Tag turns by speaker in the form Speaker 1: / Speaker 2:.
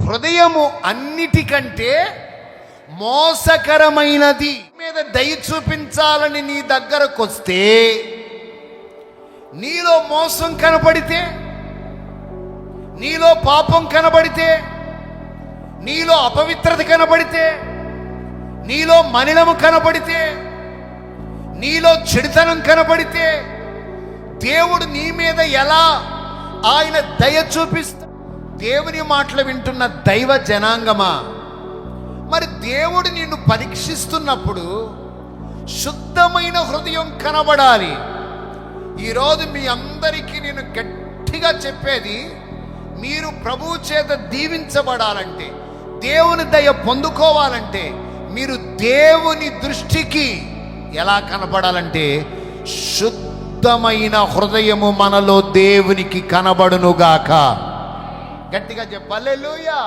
Speaker 1: హృదయము అన్నిటికంటే మోసకరమైనది. మీద దయ చూపించాలని నీ దగ్గరకు వస్తే నీలో మోసం కనబడితే, నీలో పాపం కనబడితే, నీలో అపవిత్రత కనబడితే, నీలో మలినము కనబడితే, నీలో చెడుతనం కనబడితే దేవుడు నీ మీద ఎలా ఆయన దయ చూపిస్తా? దేవుని మాటలు వింటున్న దైవ జనాంగమా, మరి దేవుడు నిన్ను పరీక్షిస్తున్నప్పుడు శుద్ధమైన హృదయం కనబడాలి. ఈరోజు మీ అందరికీ నేను గట్టిగా చెప్పేది, మీరు ప్రభువు చేత దీవించబడాలంటే, దేవుని దయ పొందుకోవాలంటే, మీరు దేవుని దృష్టికి ఎలా కనబడాలంటే శుద్ధమైన హృదయము మనలో దేవునికి కనబడునుగాక. గట్టిగా చెప్పాలి. హల్లెలూయా.